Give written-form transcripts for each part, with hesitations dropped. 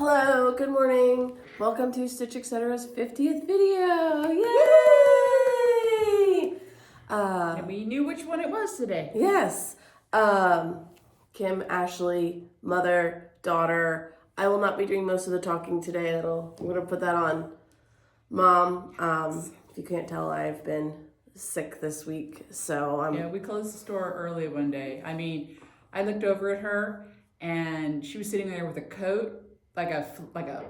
Hello, good morning. Welcome to Stitch Etc's 50th video. Yay! And we knew which one it was today. Yes. Kim, Ashley, mother, daughter. I will not be doing most of the talking today. I'm gonna put that on Mom. If you can't tell, I've been sick this week, so Yeah, we closed the store early one day. I mean, I looked over at her and she was sitting there with a coat, like a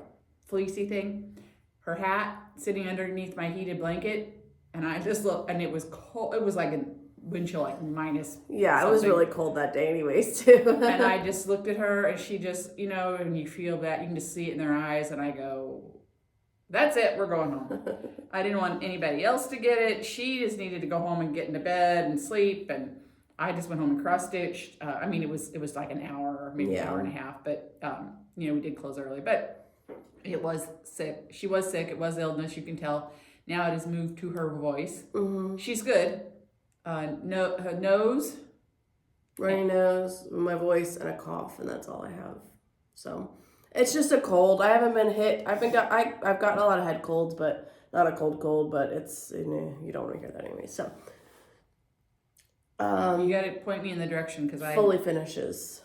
fleecy thing, her hat sitting underneath my heated blanket, and I just looked, and it was cold. It was like a wind chill, like minus. Yeah, something. It was really cold that day, anyways, too. And I just looked at her, and she just, and you feel that, you can just see it in their eyes, and I go, that's it, we're going home. I didn't want anybody else to get it. She just needed to go home and get into bed and sleep, and I just went home and cross-stitched. I mean, it was like an hour, maybe an hour and a half, but, we did close early, but it was sick. She was sick. It was illness, you can tell. Now it has moved to her voice. Mm-hmm. She's good. Her nose. Runny nose, my voice, and a cough, and that's all I have. So it's just a cold. I haven't been hit. I've gotten a lot of head colds, but not a cold, but it's, you don't want to hear that anyway. So you got to point me in the direction because I fully finishes.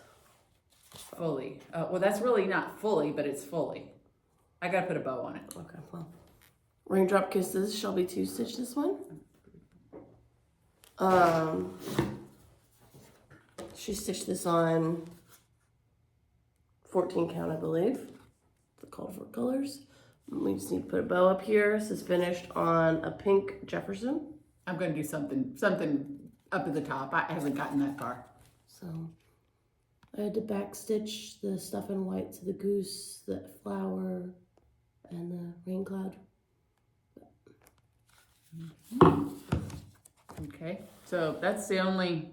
Fully. Well, that's really not fully, but it's fully. I got to put a bow on it. Okay, well. Raindrop Kisses, Shelby 2-stitch this one. She stitched this on 14 count, I believe. The call for colors. We just need to put a bow up here. This is finished on a pink Jefferson. I'm going to do something up at the top. I haven't gotten that far. So I had to back stitch the stuff in white to the goose, the flower, and the rain cloud. Okay, so that's the only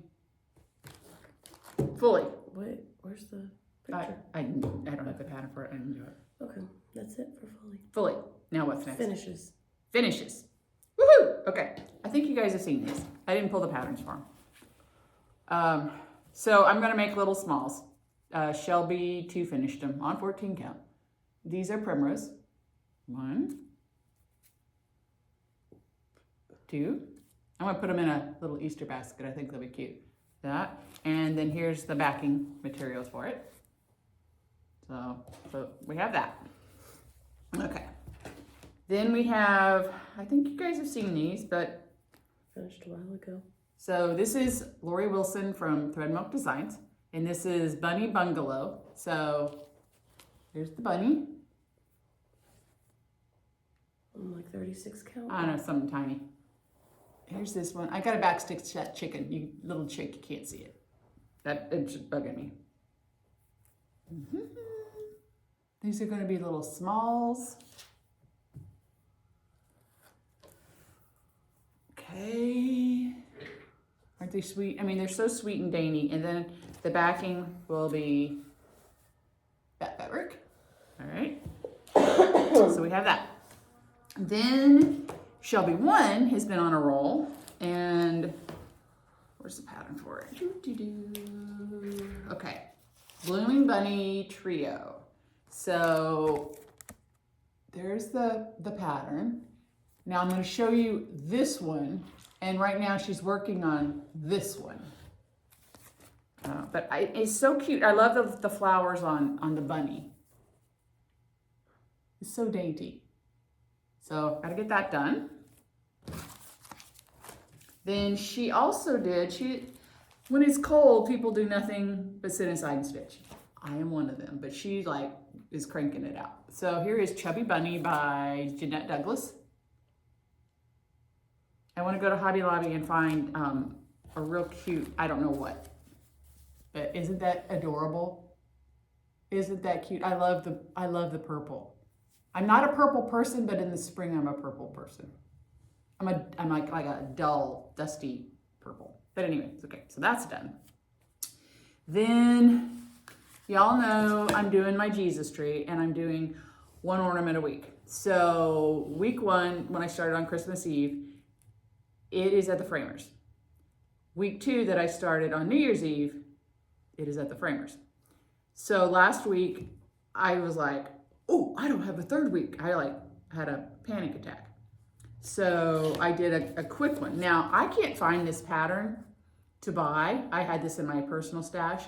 fully. Wait, where's the picture? I don't have the pattern for it. I didn't do it. Okay, that's it for fully. Fully. Now what's next? Finishes. Woohoo! Okay, I think you guys have seen these. I didn't pull the patterns for them. So I'm gonna make little smalls. Shelby 2 finished them on 14 count. These are Primrose. 1, 2. I'm gonna put them in a little Easter basket. I think they'll be cute. That, and then here's the backing materials for it. So we have that. Okay. Then we have, I think you guys have seen these, but Finished a while ago. so this is Lori Wilson from Thread Milk Designs, and this is Bunny Bungalow. So here's the bunny. Like 36 count. I don't know, something tiny. Here's this one. I got a backstitch that chicken. You little chick, you can't see it. It's just bugging me. Mm-hmm. These are going to be little smalls. Okay. Aren't they sweet? I mean, they're so sweet and dainty. And then the backing will be that fabric. All right. So we have that. Then Shelby 1 has been on a roll, and where's the pattern for it? Okay, Blooming Bunny Trio. So there's the pattern. Now I'm going to show you this one, and right now she's working on this one. But it's so cute. I love the flowers on the bunny. It's so dainty. So gotta get that done. Then she also did, when it's cold, people do nothing but sit inside and stitch. I am one of them, but she is cranking it out. So here is Chubby Bunny by Jeanette Douglas. I want to go to Hobby Lobby and find a real cute, I don't know what, but isn't that adorable? Isn't that cute? I love the purple. I'm not a purple person, but in the spring I'm a purple person. I'm like a dull, dusty purple. But anyway, it's okay. So that's done. Then y'all know I'm doing my Jesus tree, and I'm doing 1 ornament a week. So week 1, when I started on Christmas Eve, it is at the Framers. Week 2 that I started on New Year's Eve, it is at the Framers. So last week I was like, oh, I don't have a third week. I like had a panic attack. So I did a quick one. Now I can't find this pattern to buy. I had this in my personal stash.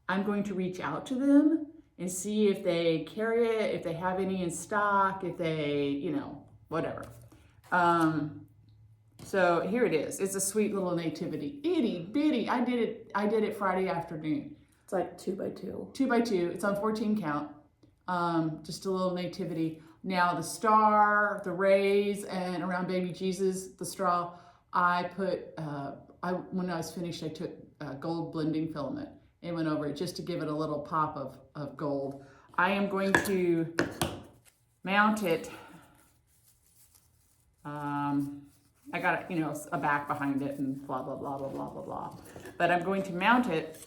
I'm going to reach out to them and see if they carry it, if they have any in stock, if they, you know, whatever. So here it is. It's a sweet little nativity. Itty bitty. I did it Friday afternoon. It's like 2 by 2. 2 by 2. It's on 14 count. Just a little nativity. Now the star, the rays, and around baby Jesus, the straw, I put, when I was finished, I took gold blending filament and went over it just to give it a little pop of gold. I am going to mount it. I got, you know, a back behind it and blah, blah, blah, blah, blah, blah, blah. But I'm going to mount it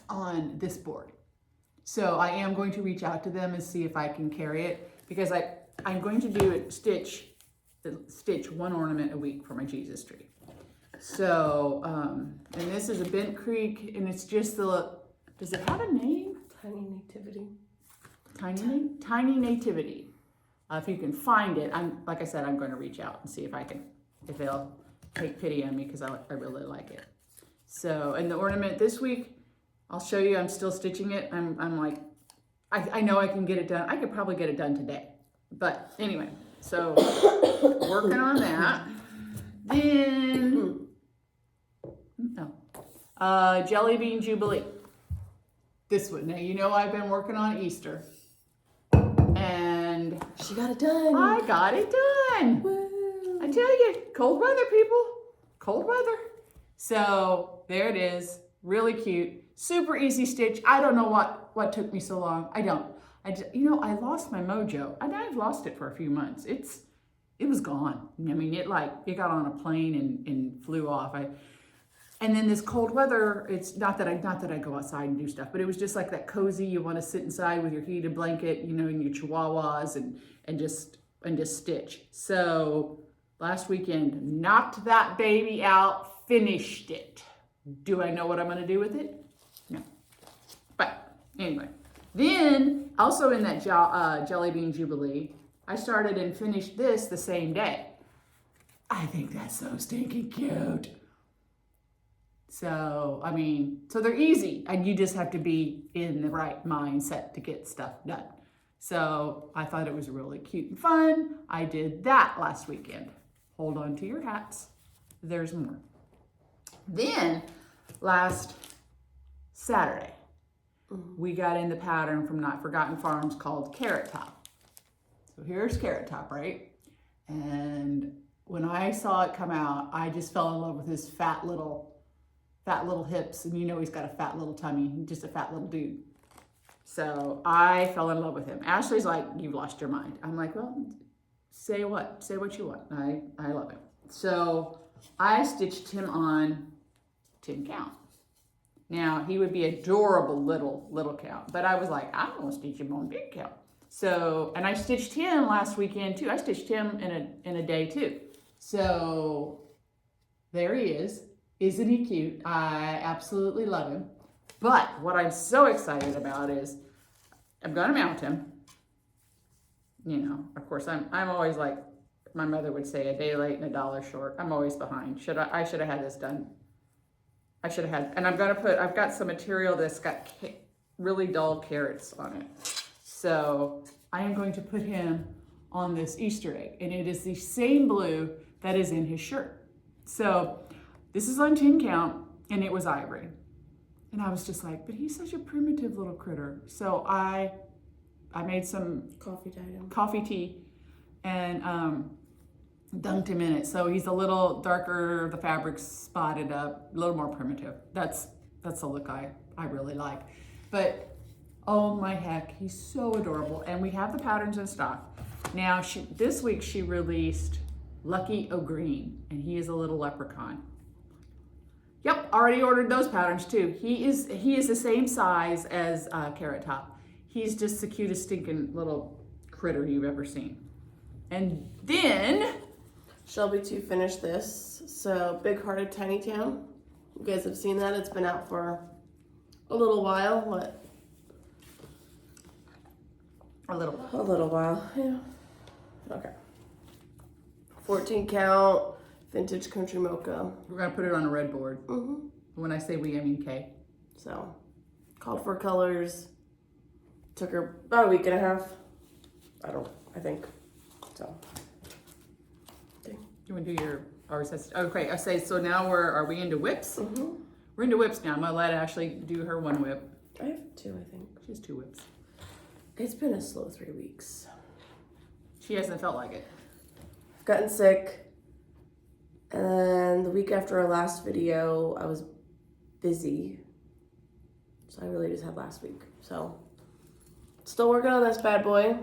on this board. So I am going to reach out to them and see if I can carry it, because I'm going to do it, stitch one ornament a week for my Jesus tree. So, and this is a Bent Creek, and it's just does it have a name? Tiny nativity. Tiny Nativity. If you can find it, like I said, I'm going to reach out and see if they'll take pity on me, because I really like it. So, and the ornament this week, I'll show you. I'm still stitching it. I'm like, I know I can get it done. I could probably get it done today. But anyway, so working on that. Then, Jelly Bean Jubilee. This one. Now, you know I've been working on Easter. And she got it done. I got it done. Woo. I tell you, cold weather, people. Cold weather. So there it is. Really cute. Super easy stitch. I don't know what took me so long. I lost my mojo. And I've lost it for a few months. It was gone. I mean, it got on a plane and flew off. And then this cold weather, it's not that I go outside and do stuff, but it was just like that cozy, you want to sit inside with your heated blanket, you know, and your chihuahuas and just stitch. So last weekend, knocked that baby out, finished it. Do I know what I'm going to do with it? No. But anyway, then also in that Jelly Bean Jubilee, I started and finished this the same day. I think that's so stinking cute. So, I mean, so they're easy, and you just have to be in the right mindset to get stuff done. So I thought it was really cute and fun. I did that last weekend. Hold on to your hats. There's more. Then last Saturday, we got in the pattern from Not Forgotten Farms called Carrot Top. So here's Carrot Top, right? And when I saw it come out, I just fell in love with his fat little hips, and you know he's got a fat little tummy, just a fat little dude. So I fell in love with him. Ashley's like, you've lost your mind. I'm like, well, say what you want. I love him. So I stitched him on 10 count. Now he would be adorable little count, but I was like, I'm gonna stitch him on big count. So, and I stitched him last weekend too. I stitched him in a day too. So there he is. Isn't he cute? I absolutely love him. But what I'm so excited about is I'm gonna mount him. You know, of course, I'm always like my mother would say, a day late and a dollar short. I'm always behind. I should have had this done. And I've got some material that's got really dull carrots on it. So I am going to put him on this Easter egg, and it is the same blue that is in his shirt. So this is on 10 count, and it was ivory. And I was just like, but he's such a primitive little critter. So I made some coffee tea and dunked him in it. So he's a little darker, the fabric's spotted up, a little more primitive. That's the look I really like. But oh my heck, he's so adorable. And we have the patterns in stock. Now this week she released Lucky O'Green, and he is a little leprechaun. Yep, already ordered those patterns too. He is the same size as Carrot Top. He's just the cutest stinking little critter you've ever seen. And then Shelby too finished this. So Big Hearted Tiny Town. You guys have seen that. It's been out for a little while. A little while. A little while, yeah. Okay. 14 count vintage country mocha. We're gonna put it on a red board. Mm-hmm. When I say we, I mean Kay. So, called for colors. Took her about a week and a half. I think. So. You want to do your okay? I say so. Now are we into whips? Mm-hmm. We're into whips now. I'm gonna let Ashley do her one whip. I have 2, I think. She has 2 whips. It's been a slow 3 weeks. She hasn't felt like it. I've gotten sick. And then the week after our last video, I was busy. So I really just had last week. So, still working on this bad boy.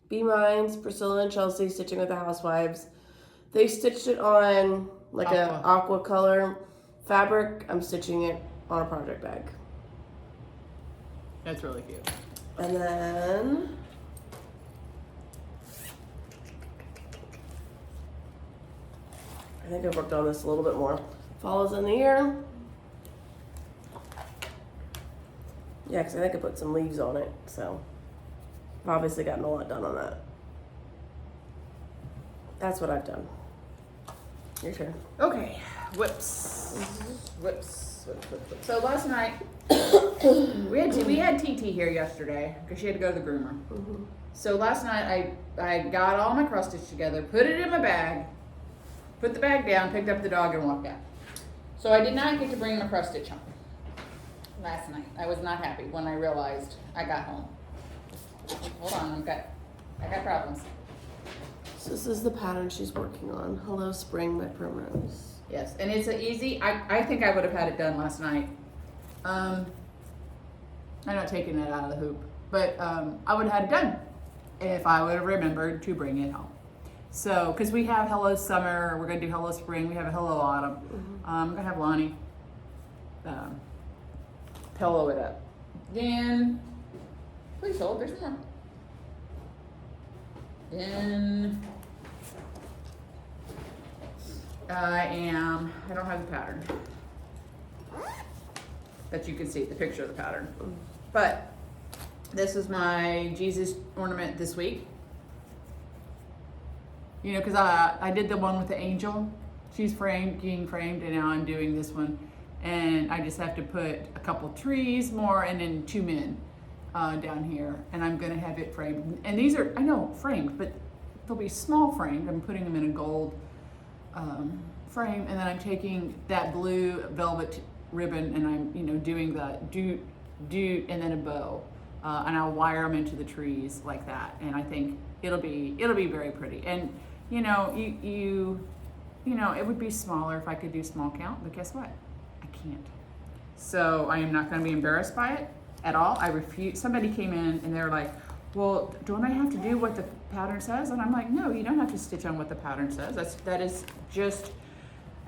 B Minds, Priscilla and Chelsea stitching with the housewives. They stitched it on like a aqua color fabric. I'm stitching it on a project bag. That's really cute. And then I think I've worked on this a little bit more. Follows in the ear. Yeah, because I think I put some leaves on it, so I've obviously gotten a lot done on that. That's what I've done. Your turn. Okay, whips. Whips. So last night we had TT here yesterday because she had to go to the groomer. Mm-hmm. So last night I got all my cross stitch together, put it in my bag, put the bag down, picked up the dog, and walked out. So I did not get to bring my cross stitch home last night. I was not happy when I realized I got home. Hold on, I got problems. So this is the pattern she's working on. Hello Spring by Primrose. Yes, and it's I think I would have had it done last night. I'm not taking it out of the hoop, but I would have had it done if I would have remembered to bring it home. So, because we have Hello Summer, we're going to do Hello Spring, we have a Hello Autumn. Mm-hmm. I'm going to have Lonnie pillow it up. Then, please hold, there's more. Then, I don't have the pattern that you can see, the picture of the pattern. But this is my Jesus ornament this week. You know, because I did the one with the angel. She's being framed, and now I'm doing this one. And I just have to put a couple trees more and then 2 men down here. And I'm going to have it framed. And these are, I know, framed, but they'll be small framed. I'm putting them in a gold frame. And then I'm taking that blue velvet ribbon and I'm, you know, doing the do and then a bow. And I'll wire them into the trees like that. And I think it'll be very pretty. And, you know, you know, it would be smaller if I could do small count, but guess what? I can't. So I am not going to be embarrassed by it at all. I refuse. Somebody came in and they're like, well, don't I have to do what the pattern says? And I'm like, no, you don't have to stitch on what the pattern says. That is just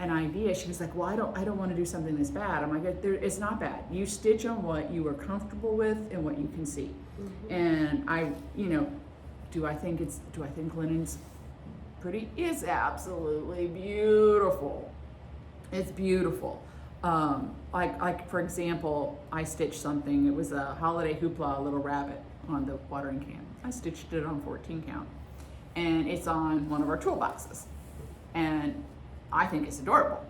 an idea. She was like, well, I don't want to do something that's bad. I'm like, it's not bad. You stitch on what you are comfortable with and what you can see. Mm-hmm. And I, you know, do I think linen's pretty? It's absolutely beautiful. It's beautiful. Like for example, I stitched something. It was a holiday hoopla, a little rabbit on the watering can. I stitched it on 14 count, and it's on one of our toolboxes, and I think it's adorable.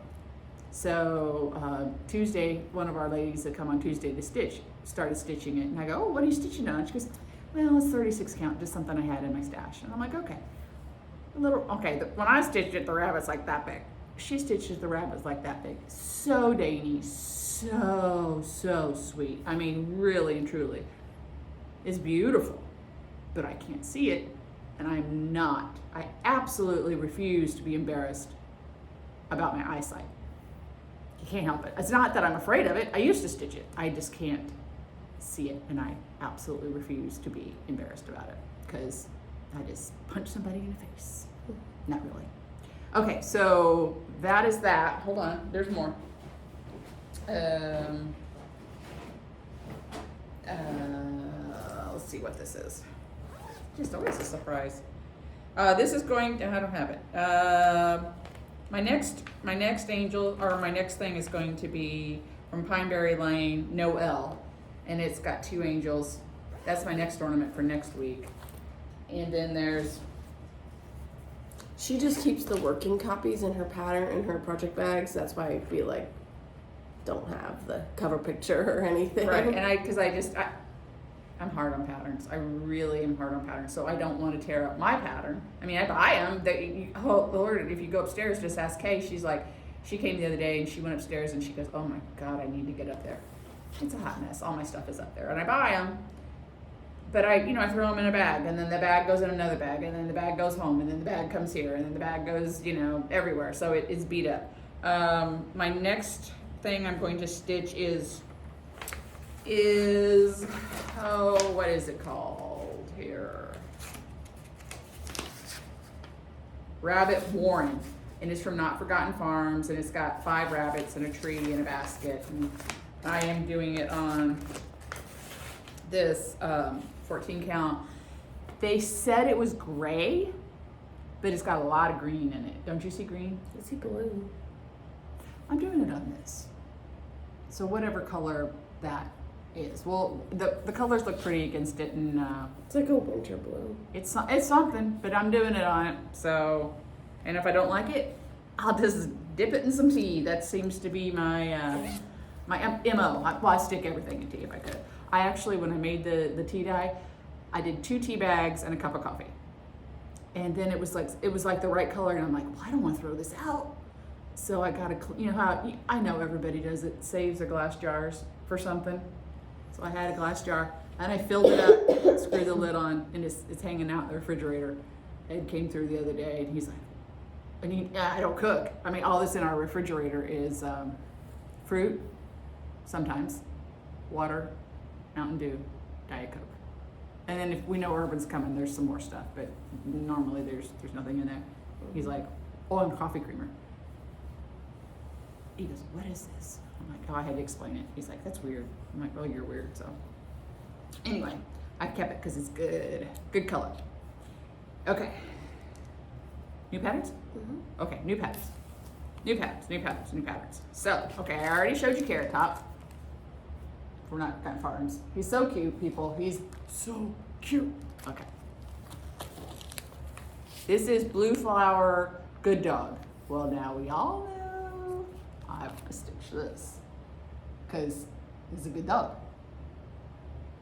So Tuesday, one of our ladies that come on Tuesday to stitch started stitching it, and I go, oh, what are you stitching on? She goes, well, it's 36 count, just something I had in my stash. And I'm like, okay. When I stitched it, the rabbit's like that big. She stitches the rabbits like that big. So dainty, so sweet. I mean, really and truly. It's beautiful, but I can't see it, and I absolutely refuse to be embarrassed about my eyesight. You can't help it. It's not that I'm afraid of it. I used to stitch it. I just can't see it, and I absolutely refuse to be embarrassed about it because I just punched somebody in the face. Not really. Okay, so that is that. Hold on, there's more. Let's see what this is. Just always a surprise. This is going to, I don't have it. My next angel, or my next thing is going to be from Pineberry Lane, Noel. And it's got 2 angels That's my next ornament for next week. And then there's, She just keeps the working copies in her pattern in her project bags. That's why I feel like don't have the cover picture or anything. right, and I'm hard on patterns. I really am hard on patterns, so I don't want to tear up my pattern. I mean, I buy them. Lord, if you go upstairs, just ask Kay. She's like, she came the other day and she went upstairs and she goes, oh my God, I need to get up there. It's a hot mess. All my stuff is up there, and I buy them. But I throw them in a bag, and then the bag goes in another bag, and then the bag goes home, and then the bag comes here, and then the bag goes, everywhere. So it's beat up. My next thing I'm going to stitch is what is it called here? Rabbit Warren, and it's from Not Forgotten Farms, and it's got 5 rabbits and a tree and a basket, and I am doing it on this 14 count. They said it was gray, but it's got a lot of green in it. Don't you see green? I see blue. I'm doing it on this. So whatever color that is. Well, the colors look pretty against it, and It's like a winter blue. it's something, but I'm doing it on it. So, and if I don't like it, I'll just dip it in some tea. That seems to be my my MO. I stick everything in tea if I could. I actually, when I made the tea dye, I did 2 tea bags and a cup of coffee. And then it was like the right color, and I'm like, well, I don't want to throw this out. So I got I know everybody does it, saves their glass jars for something. So I had a glass jar, and I filled it up, screwed the lid on, and it's hanging out in the refrigerator. Ed came through the other day, and he's like, I don't cook. I mean, all this in our refrigerator is fruit, sometimes, water, Mountain Dew, Diet Coke. And then if we know Urban's coming, there's some more stuff, but normally there's nothing in there. He's like, oh, and coffee creamer. He goes, what is this? I'm like, oh, I had to explain it. He's like, that's weird. I'm like, well, you're weird, so. Anyway, I kept it because it's good. Good color. Okay. New patterns? Mm-hmm. Okay, new patterns. New patterns, new patterns, new patterns. So, okay, I already showed you Carrot Top. We're not got farms. He's so cute, people. He's so cute. Okay. This is Blue Flower Good Dog. Well, now we all know I have to stitch this because he's a good dog.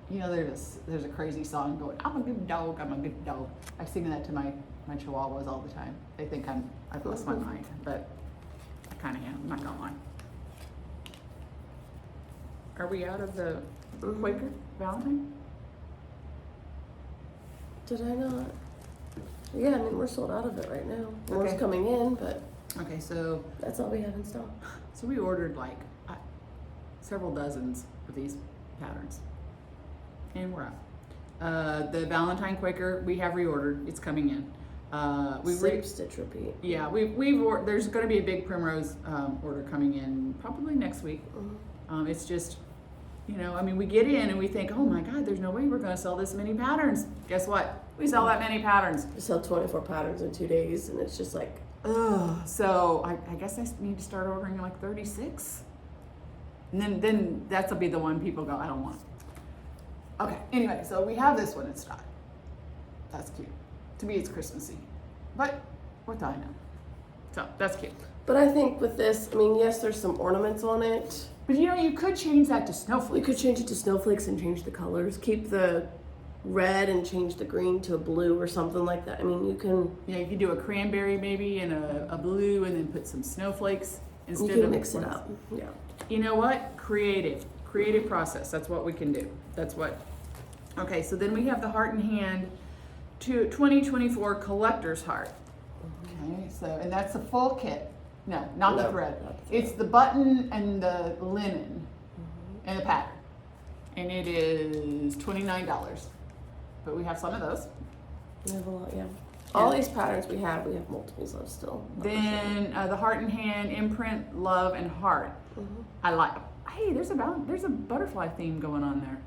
There's a crazy song going, I'm a good dog, I'm a good dog. I sing that to my chihuahuas all the time. They think I've lost my mind, but I kind of am. I'm not gonna lie. Are we out of the Quaker Valentine? Did I not? Yeah, I mean, we're sold out of it right now. More's Okay. coming in, but Okay, so that's all we have in stock. we ordered like several dozens of these patterns, and we're out. The Valentine Quaker we have reordered. It's coming in. Sleep, stitch, repeat. Yeah, there's going to be a big Primrose order coming in probably next week. Mm-hmm. It's just, we get in and we think, oh my God, there's no way we're going to sell this many patterns. Guess what? We sell that many patterns. We sell 24 patterns in 2 days, and it's just like, ugh. So I guess I need to start ordering like 36. And then that'll be the one people go, I don't want. Okay, anyway, so we have this one in stock. That's cute. To me, it's Christmassy. But what do I know? So that's cute. But I think with this, I mean, yes, there's some ornaments on it. But you could change that to We snowflakes. could change it to snowflakes and change the colors. Keep the red and change the green to a blue or something like that. I mean, you can. You could do a cranberry maybe and a blue, and then put some snowflakes instead You can of mix it up. Yeah. You know what? Creative process. That's what we can do. That's what. Okay, so then we have the Heart and Hand 2024 Collector's Heart. Okay, so and that's the full kit. No, not the thread. It's the button and the linen and the pattern, and it is $29. But we have some of those. We have a lot, yeah. All these patterns we have multiples of still. Then the Heart and Hand imprint, Love and Heart. Mm-hmm. I like. Hey, there's a butterfly theme going on there.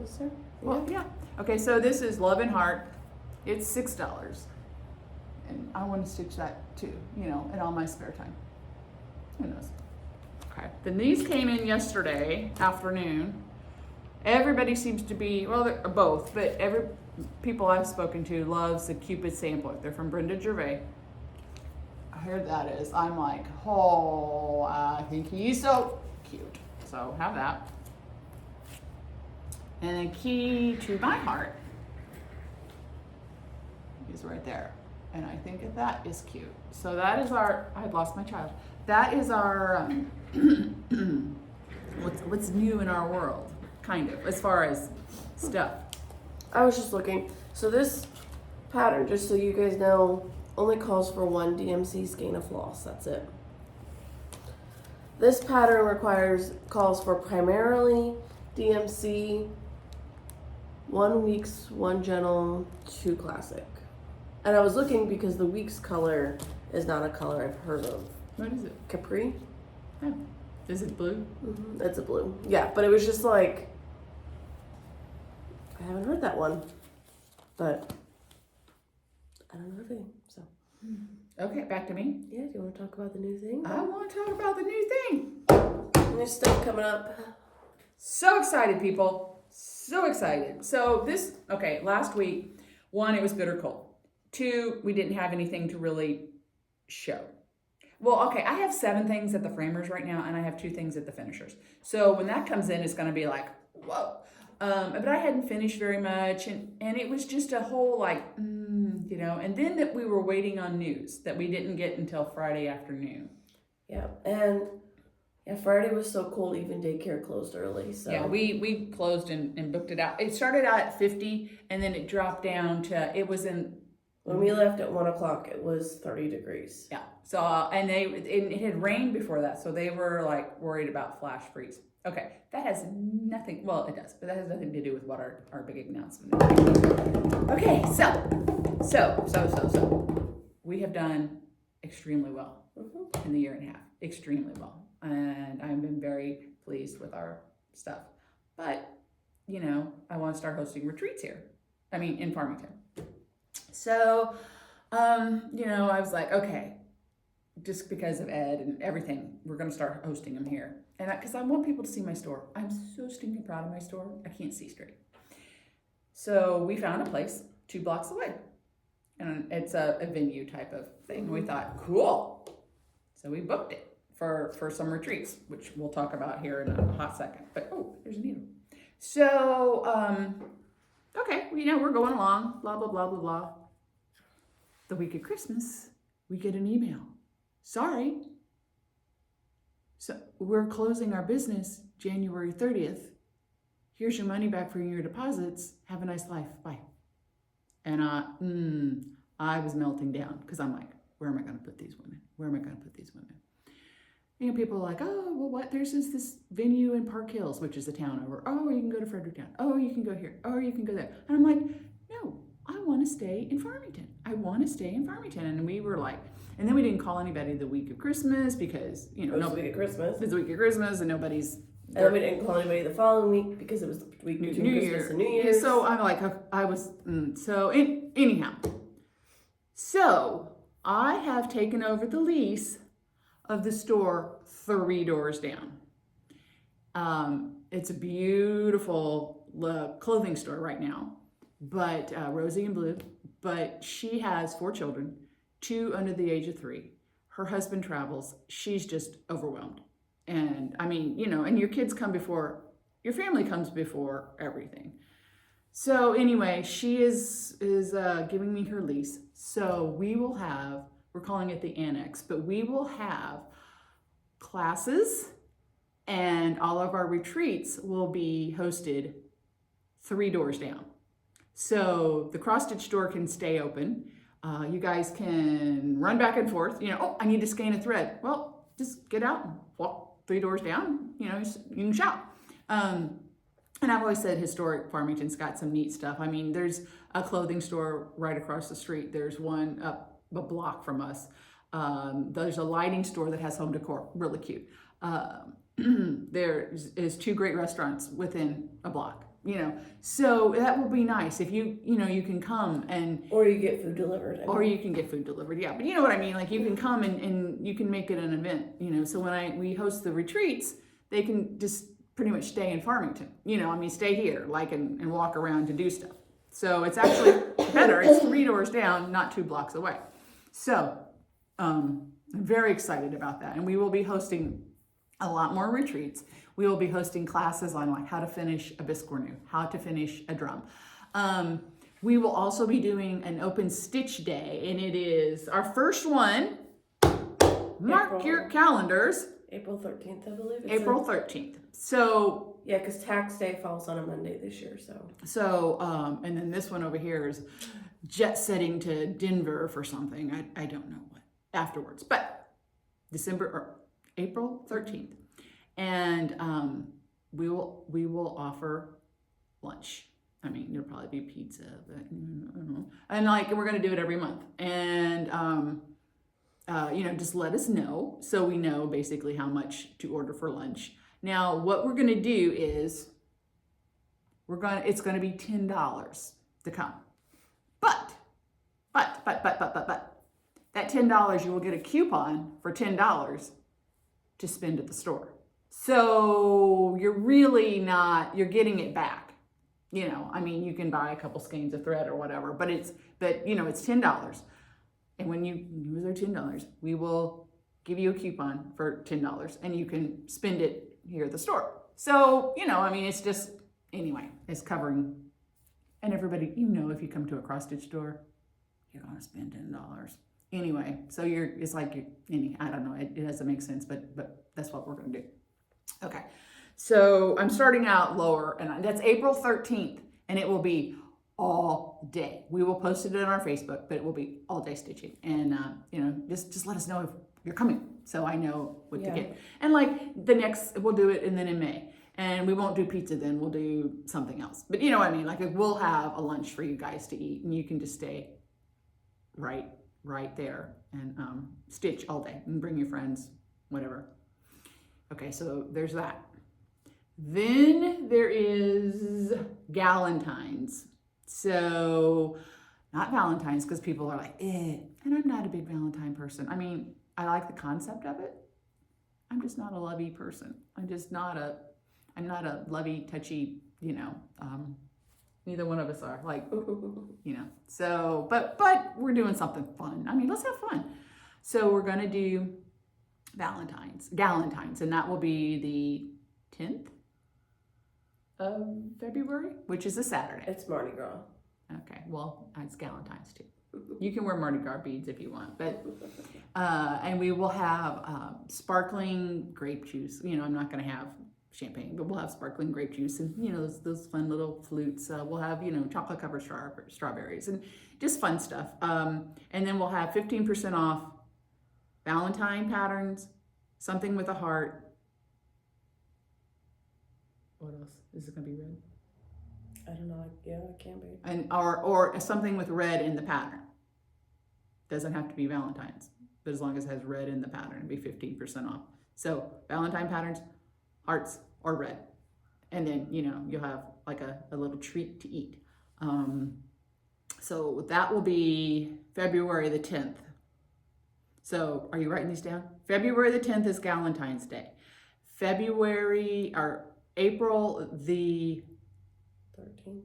Yes, sir. Well, yeah. Okay, so this is Love and Heart. It's $6. And I want to stitch that too, in all my spare time. Who knows? Okay. Then these came in yesterday afternoon. Everybody seems to be, well, they're both, but every people I've spoken to loves the Cupid sampler. They're from Brenda Gervais. I heard that is. I'm like, oh, I think he's so cute. So have that. And the key to my heart is right there. And I think that is cute. So that is our, I've lost my child. That is our, what's new in our world, kind of, as far as stuff. I was just looking. So this pattern, just so you guys know, only calls for one DMC skein of floss. That's it. This pattern calls for primarily DMC, 1 Weeks, 1 Gentle, 2 Classic. And I was looking because the Weeks color is not a color I've heard of. What is it? Capri? Oh. Is it blue? Mm-hmm. It's a blue. Yeah, but it was just like, I haven't heard that one. But I don't know everything, so. Okay, back to me. Yeah, do you want to talk about the new thing? I want to talk about the new thing. New stuff coming up. So excited, people. So excited. So last week, 1, it was bitter cold. 2, we didn't have anything to really show. Well, okay, I have 7 things at the framers right now, and I have 2 things at the finishers. So when that comes in, it's going to be like, whoa. But I hadn't finished very much, and it was just a whole like, and then that we were waiting on news that we didn't get until Friday afternoon. Yeah, and Friday was so cold, even daycare closed early. So yeah, we closed and booked it out. It started out at 50, and then it dropped down to, it was in. When we left at 1 o'clock, it was 30 degrees. Yeah. So, and it had rained before that, so they were like worried about flash freeze. Okay, that has nothing, well, it does, but that has nothing to do with what our big announcement is. Okay, so, we have done extremely well in the year and a half, extremely well. And I've been very pleased with our stuff. But, I want to start hosting retreats here. In Farmington. So, I was like, okay, just because of Ed and everything, we're going to start hosting them here. And because I want people to see my store. I'm so stinking proud of my store. I can't see straight. So we found a place 2 blocks away. And it's a venue type of thing. We thought, cool. So we booked it for some retreats, which we'll talk about here in a hot second. But, there's a needle. So, okay, we're going along, blah, blah, blah, blah, blah. The week of Christmas, we get an email. Sorry. So we're closing our business January 30th. Here's your money back for your deposits. Have a nice life. Bye. And I was melting down because I'm like, where am I going to put these women? Where am I going to put these women? People are like, oh, well, what? There's this venue in Park Hills, which is a town over. Oh, you can go to Fredericktown. Oh, you can go here. Oh, you can go there. And I'm like, no, I want to stay in Farmington. I want to stay in Farmington. And we were like, and then we didn't call anybody the week of Christmas because, it was the week of Christmas. It's the week of Christmas and nobody's. And then we didn't call anybody the following week because it was the week between Christmas and New Year's. So I'm like, I was, anyhow. So I have taken over the lease of the store 3 doors down. It's a beautiful clothing store right now, but Rosie and Blue, but she has 4 children, 2 under the age of 3. Her husband travels. She's just overwhelmed. And and your kids come before, your family comes before everything. So anyway, she is giving me her lease. So we will have, we're calling it the annex, but we will have classes and all of our retreats will be hosted 3 doors down. So the cross stitch store can stay open. You guys can run back and forth. I need to skein a thread. Well, just get out and walk 3 doors down. You can shop. And I've always said historic Farmington's got some neat stuff. There's a clothing store right across the street. There's one up a block from us. There's a lighting store that has home decor, really cute. There is 2 great restaurants within a block. So that will be nice if you can come and. Or you get food delivered. Or you can get food delivered, yeah. But you know what I mean? Like you can come and you can make it an event. So when we host the retreats, they can just pretty much stay in Farmington. Stay here, and walk around to do stuff. So it's actually better. It's 3 doors down, not 2 blocks away. So I'm very excited about that. And we will be hosting a lot more retreats. We will be hosting classes on how to finish a biscornu, how to finish a drum. We will also be doing an open stitch day, and it is our first one. Mark your calendars. April 13th, I believe. April 13th. So yeah, because tax day falls on a Monday this year. So and then this one over here is jet setting to Denver for something. I don't know what afterwards, but April 13th, and we will offer lunch. I mean, there'll probably be pizza, but I don't know. And we're gonna do it every month, and just let us know so we know basically how much to order for lunch. Now, what we're gonna do is it's gonna be $10 to come, but that $10 you will get a coupon for $10 to spend at the store. So you're really you're getting it back. You can buy a couple skeins of thread or whatever, but it's $10. And when you use our $10, we will give you a coupon for $10 and you can spend it here at the store. So, it's just, anyway, it's covering. And everybody, if you come to a cross stitch store, you're going to spend $10. Anyway, so I don't know, it doesn't make sense, but that's what we're going to do. Okay. So I'm starting out lower, and that's April 13th, and it will be all day. We will post it on our Facebook, but it will be all day stitching. And, just let us know if you're coming so I know what to get. And the next, we'll do it, and then in May. And we won't do pizza then, we'll do something else. But we'll have a lunch for you guys to eat, and you can just stay right there and stitch all day and bring your friends, whatever. Okay, so there's that. Then there is Galentine's. So not Valentine's, because people are like, and I'm not a big Valentine person. I mean, I like the concept of it. I'm just not a lovey person. I'm not a lovey, touchy, neither one of us are so, but we're doing something fun. I mean, let's have fun. So we're going to do Galentine's, and that will be the 10th of February, which is a Saturday. It's Mardi Gras. Okay, well, it's Galentine's too. You can wear Mardi Gras beads if you want, but and we will have sparkling grape juice. I'm not going to have champagne, but we'll have sparkling grape juice and those fun little flutes. We'll have chocolate covered strawberries and just fun stuff. And then we'll have 15% off Valentine patterns, something with a heart. What else? Is it going to be red? I don't know. Yeah, it can be. And or something with red in the pattern. Doesn't have to be Valentine's, but as long as it has red in the pattern, it'd be 15% off. So Valentine patterns, hearts, or red. And then, you'll have a little treat to eat. So that will be February the 10th. So are you writing these down? February the 10th is Galentine's Day. April the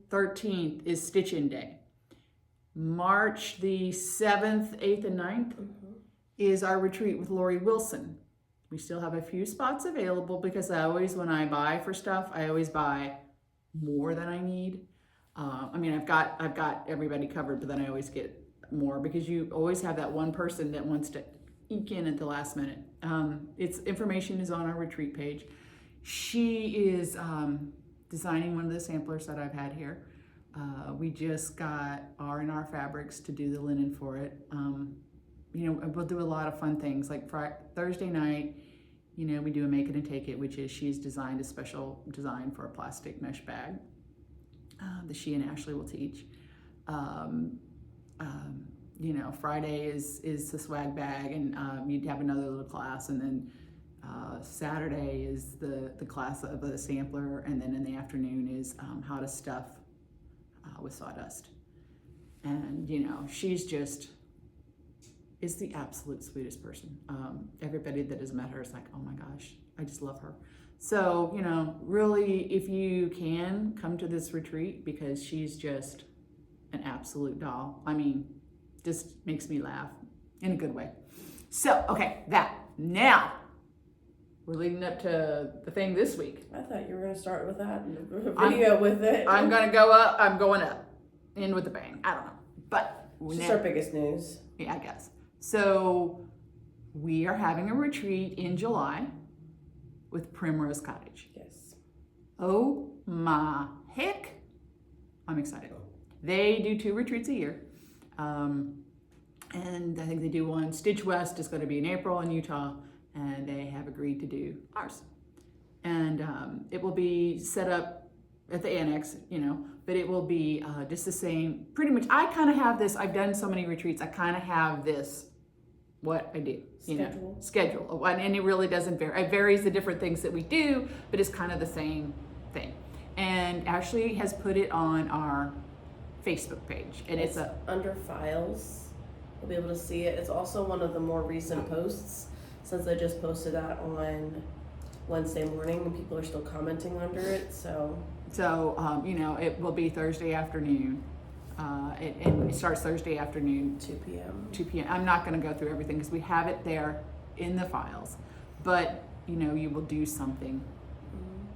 13th is Stitch-In Day. March the 7th, 8th, and 9th is our retreat with Lori Wilson. We still have a few spots available because when I buy for stuff, I always buy more than I need. I've got everybody covered, but then I always get more because you always have that one person that wants to eke in at the last minute. Information is on our retreat page. She is designing one of the samplers that I've had here. We just got R&R Fabrics to do the linen for it. We'll do a lot of fun things like Thursday night. We do a make it and take it, which is she's designed a special design for a plastic mesh bag that she and Ashley will teach. Friday is the swag bag, and you'd have another little class, and then Saturday is the class of the sampler, and then in the afternoon is how to stuff with sawdust. And she's just is the absolute sweetest person. Everybody that has met her is like, oh my gosh, I just love her. So, really, if you can, come to this retreat because she's just an absolute doll. I mean, just makes me laugh in a good way. So, okay, now we're leading up to the thing this week. I thought you were going to start with that video with it. I'm going to go up. I'm going up. In with a bang. I don't know. But it's just our biggest news. Yeah, I guess. So we are having a retreat in July with Primrose Cottage. Yes. Oh my heck. I'm excited. They do 2 retreats a year. And I think they do one. Stitch West is going to be in April in Utah, and they have agreed to do ours. And it will be set up at the annex, but it will be just the same. Pretty much, I kind of have this. I've done so many retreats. I kind of have this, what I do, schedule. And it really doesn't vary. It varies the different things that we do, but it's kind of the same thing. And Ashley has put it on our Facebook page, and it's under files. You'll be able to see it. It's also one of the more recent posts, since I just posted that on Wednesday morning, and people are still commenting under it. So it will be Thursday afternoon, and it starts Thursday afternoon, 2 p.m. 2 p.m. I'm not going to go through everything because we have it there in the files, but you will do something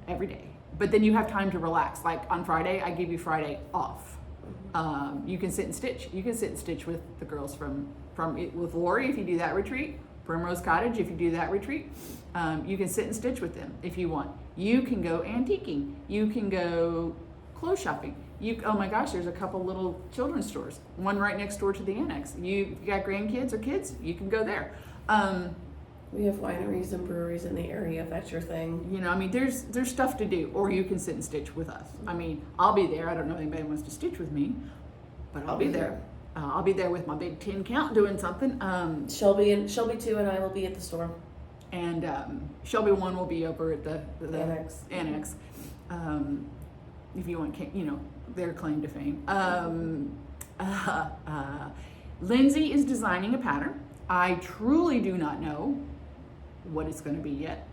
every day. But then you have time to relax. Like on Friday, I give you Friday off. You can sit and stitch. You can sit and stitch with the girls with Lori if you do that retreat. Primrose Cottage if you do that retreat. You can sit and stitch with them if you want. You can go antiquing. You can go clothes shopping. Oh my gosh, there's a couple little children's stores. One right next door to the annex. If you got grandkids or kids, you can go there. We have wineries and breweries in the area if that's your thing. There's stuff to do, or you can sit and stitch with us. I'll be there. I don't know if anybody wants to stitch with me, but I'll be there. I'll be there with my big 10 count doing something. Shelby 2 and I will be at the store. And Shelby 1 will be over at the annex. If you want, their claim to fame. Lindsay is designing a pattern. I truly do not know what it's going to be yet.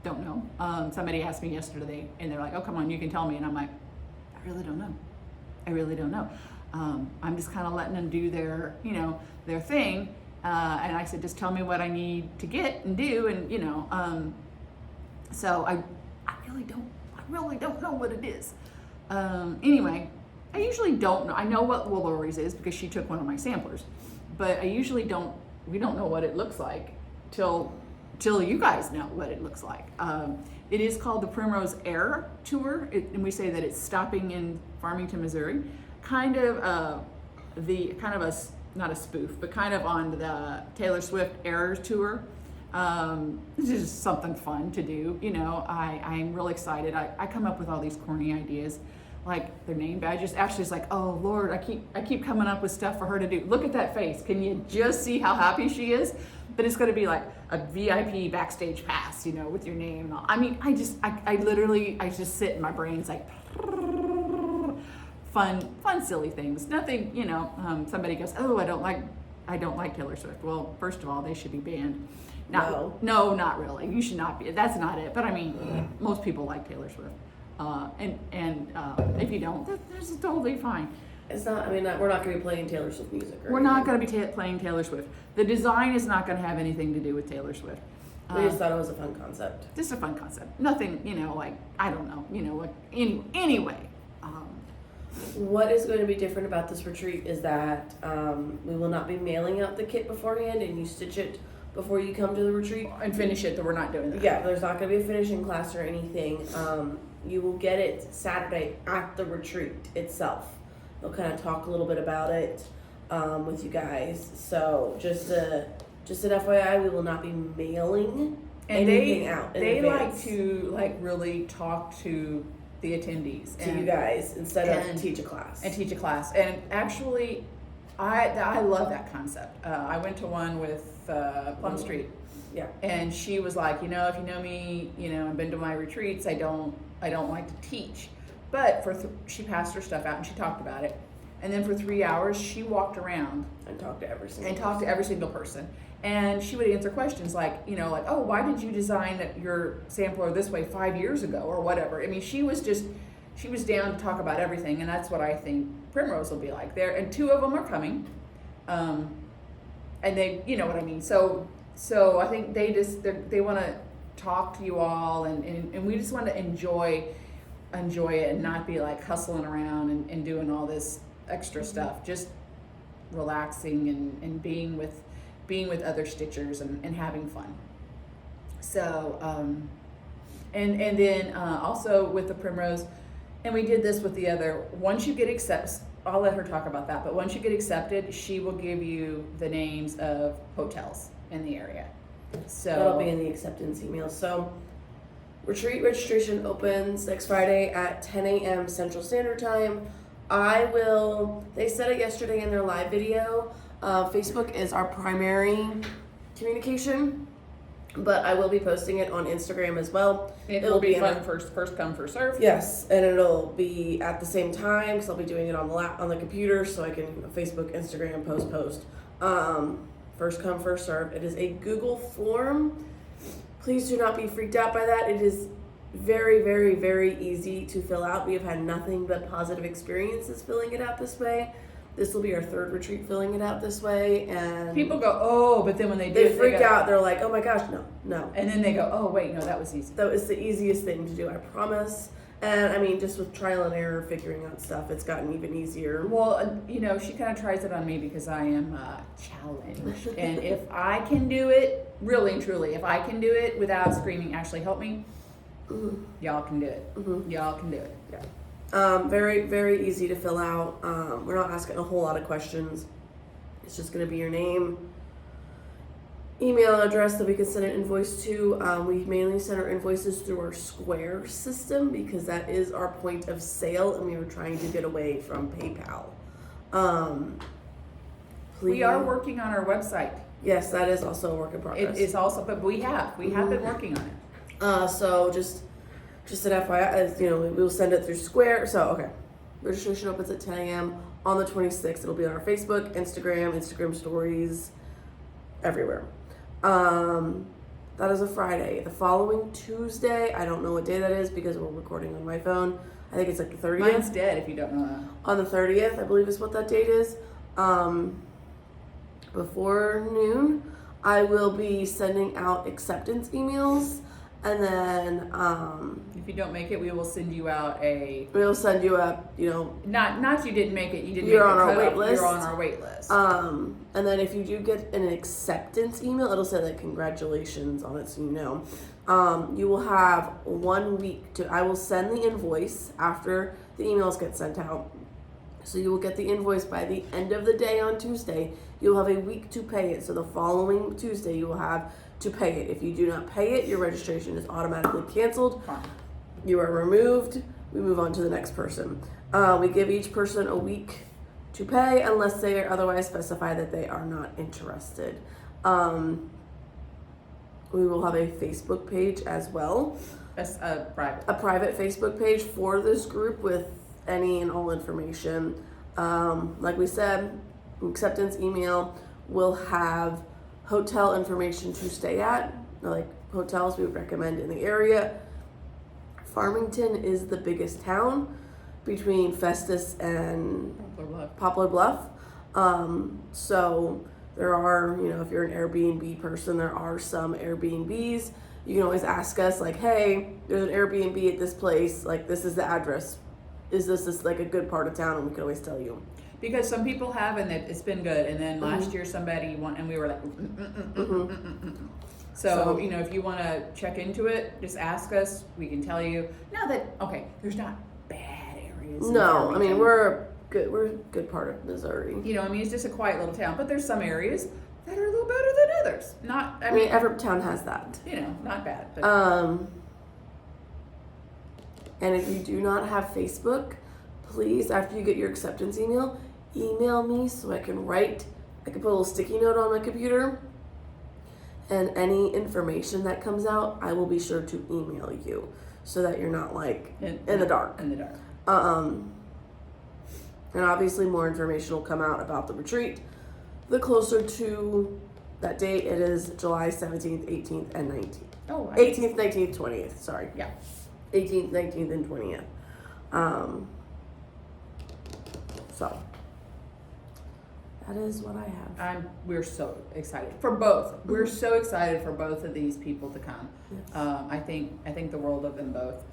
Don't know. Somebody asked me yesterday, and they're like, "Oh, come on, you can tell me." And I'm like, "I really don't know. I'm just kind of letting them do their thing." And I said, "Just tell me what I need to get and do." And so I really don't know what it is. Anyway, I usually don't know. I know what Lori's is because she took one of my samplers, but I usually don't. We don't know what it looks like till you guys know what it looks like. It is called the Primrose Air Tour, and we say that it's stopping in Farmington, Missouri. Kind of not a spoof, but kind of on the Taylor Swift Air Tour. This is just something fun to do. I'm really excited. I come up with all these corny ideas, like their name badges. Ashley's like, "Oh Lord, I keep coming up with stuff for her to do. Look at that face. Can you just see how happy she is?" But it's going to be like a VIP backstage pass, with your name and all. I literally just sit in my brain's like fun, silly things. Nothing, somebody goes, "Oh, I don't like Taylor Swift." Well, first of all, they should be banned. No, not really. You should not be. That's not it. But most people like Taylor Swift. And if you don't, that's totally fine. It's not. We're not going to be playing Taylor Swift music. We're not going to be playing Taylor Swift. The design is not going to have anything to do with Taylor Swift. We just thought it was a fun concept. Just a fun concept. Nothing, I don't know. Anyway. What is going to be different about this retreat is that we will not be mailing out the kit beforehand, and you stitch it before you come to the retreat and finish it. That we're not doing that. Yeah, there's not going to be a finishing class or anything. You will get it Saturday at the retreat itself. They'll kind of talk a little bit about it with you guys. So just an FYI, we will not be mailing anything out. They advance. like to really talk to the attendees to you guys instead of teach a class. And actually, I love that concept. I went to one with Plum Street. Yeah. And she was like, if you know me, I've been to my retreats. I don't like to teach, but she passed her stuff out and she talked about it. And then for 3 hours, she walked around And talk to every single person. And she would answer questions like, like, oh, why did you design your sampler this way 5 years ago or whatever? I mean, she was down to talk about everything. And that's what I think Primrose will be like there. And 2 of them are coming. And they, you know what I mean? So I think they want to talk to you all and we just want to enjoy it and not be like hustling around and doing all this extra stuff. Just relaxing and being with other stitchers and having fun. So and then also with the Primrose, and we did this with the other, once you get accepted, I'll let her talk about that, but once you get accepted, she will give you the names of hotels in the area. So that'll be in the acceptance email. So retreat registration opens next Friday at 10 a.m. Central Standard Time. They said it yesterday in their live video. Facebook is our primary communication, but I will be posting it on Instagram as well. It'll be fun, first come, first serve. Yes, and it'll be at the same time because I'll be doing it on the computer, so I can Facebook, Instagram, post. First come, first serve. It is a Google form. Please do not be freaked out by that. It is very, very, very easy to fill out. We have had nothing but positive experiences filling it out this way. This will be our 3rd retreat filling it out this way, and people go, oh, but then when they freak out. They're like, oh my gosh, no. And then they go, oh wait, no, that was easy. That was the easiest thing to do, I promise. And I mean, just with trial and error, figuring out stuff, it's gotten even easier. Well, she kind of tries it on me because I am challenged, and if I can do it, really and truly, if I can do it without screaming, Ashley, help me. Mm-hmm. Y'all can do it. Mm-hmm. Y'all can do it. Yeah. Very, very easy to fill out. We're not asking a whole lot of questions. It's just going to be your name, email address that we can send an invoice to. We mainly send our invoices through our Square system because that is our point of sale, and we were trying to get away from PayPal. We are working on our website. Yes, that is also a work in progress. It is also, but we have been working on it. So just an FYI, as we'll send it through Square. So okay, registration opens at 10 a.m. on the 26th. It'll be on our Facebook, Instagram stories, everywhere. That is a Friday. The following Tuesday, I don't know what day that is because we're recording on my phone. I think it's like the 30th. Mine's dead if you don't know that. On the 30th, I believe is what that date is. Before noon, I will be sending out acceptance emails. And then, if you don't make it, we will send you out we'll send you a, Not you didn't make it, you didn't you're make on our wait list. You're on our wait list. And then if you do get an acceptance email, it'll say like congratulations on it, so you will have 1 week I will send the invoice after the emails get sent out. So you will get the invoice by the end of the day on Tuesday. You'll have a week to pay it. So the following Tuesday, you will have to pay it. If you do not pay it, your registration is automatically canceled. Fine. You are removed. We move on to the next person. We give each person a week to pay unless they are otherwise specify that they are not interested. We will have a Facebook page as well. A private Facebook page for this group with any and all information. Like we said, acceptance email will have hotel information to stay at, like hotels we would recommend in the area. Farmington is the biggest town between Festus and Poplar Bluff. So there are, if you're an Airbnb person, there are some Airbnbs. You can always ask us like, hey, there's an Airbnb at this place. Like, this is the address. Is this like a good part of town? And we can always tell you. Because some people have, and it's been good. And then last year somebody won, and we were like, So, if you want to check into it, just ask us. We can tell you. Now that, there's not bad areas. No, I mean, we're a good part of Missouri. It's just a quiet little town. But there's some areas that are a little better than others. I mean, every town has that. Not bad. But. And if you do not have Facebook, please, after you get your acceptance email me so I can put a little sticky note on my computer. And any information that comes out, I will be sure to email you so that you're not like in the dark. In the dark. And obviously more information will come out about the retreat. The closer to that date, it is July 17th, 18th, and 19th. Oh, 18th, 19th, 20th, sorry. Yeah. 18th, 19th, and 20th. So, that is what I have. We're so excited for both. We're so excited for both of these people to come. Yes. I think the world of them both.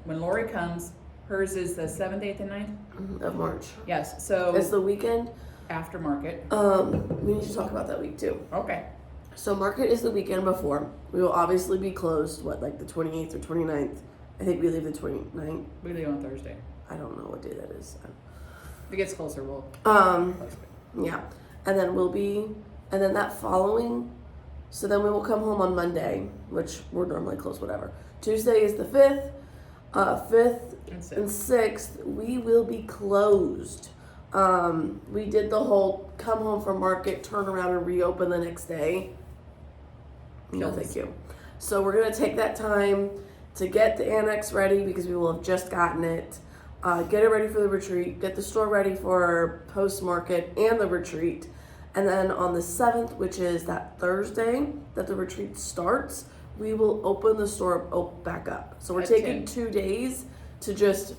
When Lori comes, hers is the 7th, 8th, and 9th? Of March. Yes, so. It's the weekend. After market. We need to talk about that week too. Okay. So market is the weekend before. We will obviously be closed, like the 28th or 29th. I think we leave the 29th. We leave on Thursday. I don't know what day that is. If it gets closer, we'll. Yeah. And then that following, so then we will come home on Monday, which we're normally closed, whatever. Tuesday is the 5th. 5th and 6th, we will be closed. We did the whole come home from market, turn around and reopen the next day. No, thank you. So we're going to take that time to get the annex ready because we will have just gotten it. Get it ready for the retreat, get the store ready for post-market and the retreat. And then on the 7th, which is that Thursday that the retreat starts, we will open the store back up. So we're taking 2 days to just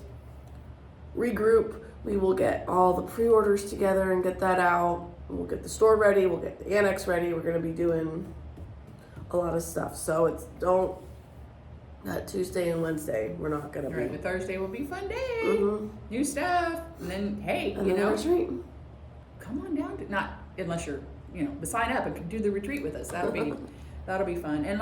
regroup. We will get all the pre-orders together and get that out. We'll get the store ready. We'll get the annex ready. We're going to be doing a lot of stuff. So that Tuesday and Wednesday, we're not going to be. But Thursday will be fun day. Mm-hmm. New stuff. And then, hey, and retreat. Come on down to, not unless you're, sign up and do the retreat with us. That'll be fun. And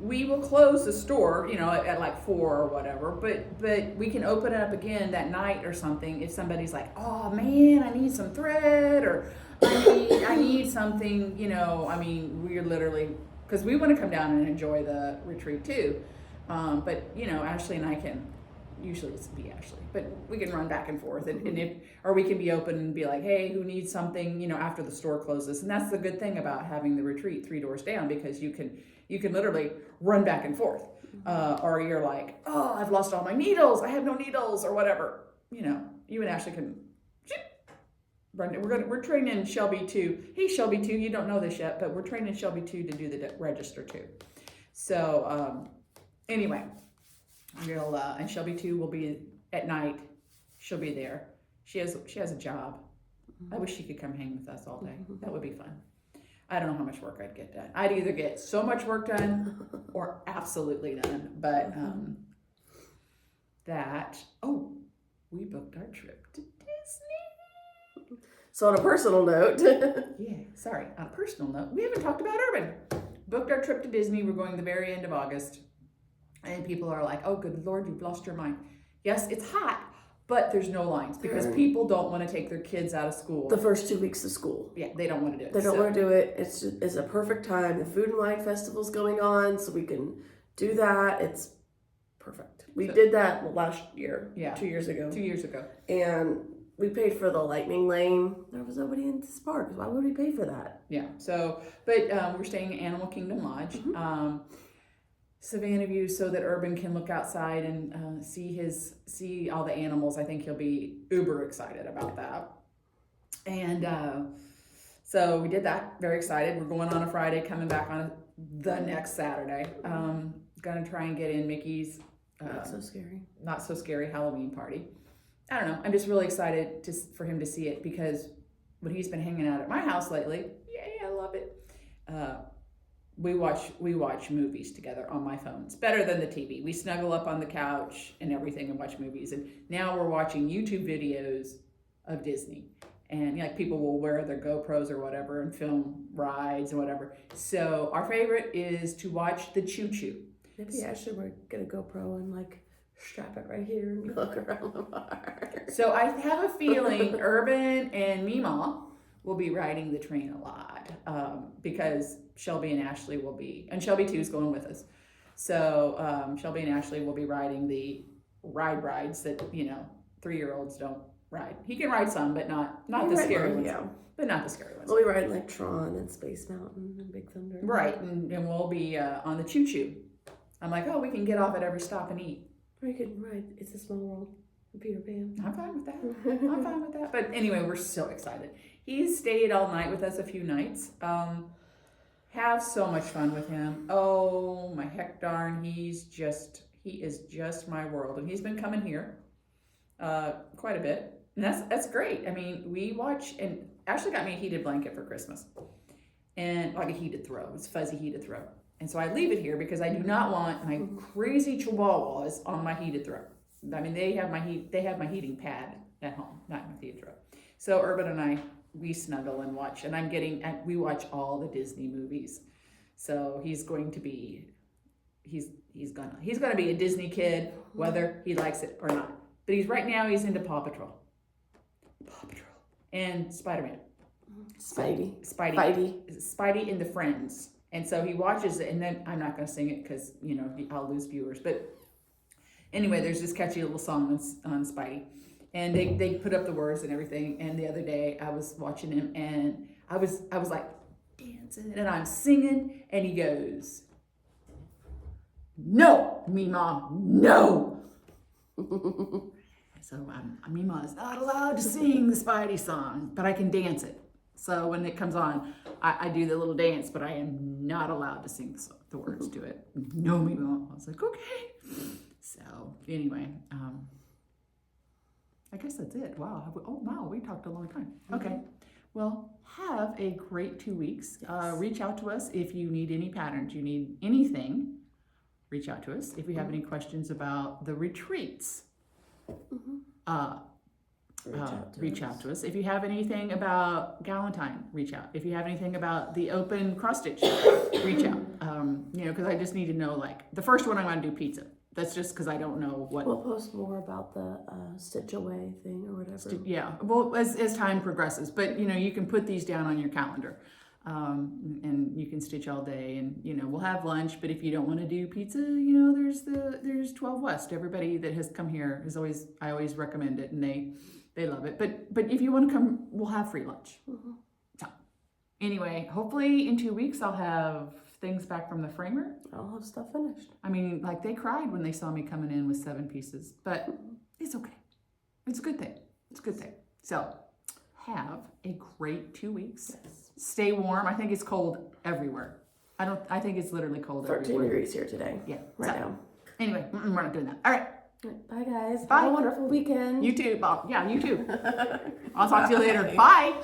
we will close the store, at like 4 or whatever, but we can open it up again that night or something if somebody's like, oh man, I need some thread, or I need something, we're literally, because we want to come down and enjoy the retreat too. But Ashley and I can, usually it's be Ashley, but we can run back and forth or we can be open and be like, hey, who needs something, after the store closes. And that's the good thing about having the retreat 3 doors down, because you can literally run back and forth. Or you're like, oh, I've lost all my needles. I have no needles or whatever. You and Ashley can run. We're training Shelby too. Hey, Shelby too. You don't know this yet, but we're training Shelby too to do the register too. So anyway, and Shelby too will be at night. She'll be there. She has a job. I wish she could come hang with us all day. That would be fun. I don't know how much work I'd get done. I'd either get so much work done or absolutely none. But we booked our trip to Disney. So on a personal note. On a personal note, we haven't talked about Urban. Booked our trip to Disney. We're going the very end of August. And people are like, oh, good Lord, you've lost your mind. Yes, it's hot. But there's no lines because people don't want to take their kids out of school. The first 2 weeks of school. Yeah, they don't want to do it. They don't want to do it. It's a perfect time. The Food and Wine Festival's going on, so we can do that. It's perfect. We did that last year. Yeah. 2 years ago. 2 years ago. And we paid for the Lightning Lane. There was nobody in this park. Why would we pay for that? Yeah. So, but we're staying at Animal Kingdom Lodge. Mm-hmm. Savannah View, so that Urban can look outside and see all the animals. I think he'll be uber excited about that. And so we did that. Very excited. We're going on a Friday, coming back on the next Saturday. Gonna try and get in Mickey's not so scary Halloween party. I don't know. I'm just really excited for him to see it, because when he's been hanging out at my house lately, yay, I love it. We watch movies together on my phone. It's better than the TV. We snuggle up on the couch and everything and watch movies. And now we're watching YouTube videos of Disney. And people will wear their GoPros or whatever and film rides and whatever. So our favorite is to watch the Choo Choo. Maybe Ashley would get a GoPro and strap it right here and look around the park. So I have a feeling Urban and Meemaw will be riding the train a lot, because Shelby and Ashley will be, and Shelby too is going with us. So Shelby and Ashley will be riding the rides that 3-year-olds don't ride. He can ride some, but not the scary ones. Yeah. But not the scary ones. We'll be riding Tron and Space Mountain and Big Thunder. Right, and we'll be on the Choo Choo. I'm like, oh, we can get off at every stop and eat. Or you could ride It's a Small World. Peter Pan. I'm fine with that. I'm fine with that. But anyway, we're so excited. He's stayed all night with us a few nights. Have so much fun with him. Oh my heck darn, he is just my world. And he's been coming here quite a bit. And that's great. I mean, we watch, and Ashley got me a heated blanket for Christmas. And like a heated throw. It's fuzzy heated throw. And so I leave it here because I do not want my crazy chihuahuas on my heated throw. I mean, they have my heating pad at home, not my heated throw. So Urban and I, we snuggle and watch, and we watch all the Disney movies. So he's gonna be a Disney kid, whether he likes it or not. But right now he's into Paw Patrol. And Spider-Man. Spidey and the Friends. And so he watches it, and then I'm not going to sing it because, I'll lose viewers. But anyway, there's this catchy little song on Spidey. And they put up the words and everything. And the other day I was watching him, and I was like dancing, and I'm singing, and he goes, "No, Mima, no." So Mima is not allowed to sing the Spidey song, but I can dance it. So when it comes on, I do the little dance, but I am not allowed to sing the words to it. No, Mima. I was like, okay. So anyway, I guess that's it. Wow. We talked a long time. Okay. Well, have a great 2 weeks. Reach out to us if you need any patterns, you need anything. Reach out to us. If you have any questions about the retreats, reach out to us. If you have anything about Galentine, reach out. If you have anything about the open cross stitch, reach out. Because I just need to know, like, the first one I'm going to do pizza. That's just because I don't know what. We'll post more about the stitch away thing or whatever. Yeah, well, as time progresses, but you can put these down on your calendar, and you can stitch all day, and we'll have lunch. But if you don't want to do pizza, there's 12 West. Everybody that has come here I always recommend it, and they love it. But if you want to come, we'll have free lunch. So anyway, hopefully in 2 weeks I'll have things back from the framer. I'll have stuff finished. I mean, like, they cried when they saw me coming in with 7 pieces, but it's okay. It's a good thing. So have a great 2 weeks. Yes. Stay warm. I think it's cold everywhere. I think it's literally cold 13 everywhere. degrees here today. Yeah. Now. Anyway, we're not doing that. All right. Bye, guys. Bye. Have a wonderful weekend. You too. Yeah, you too. I'll talk to you later. Bye.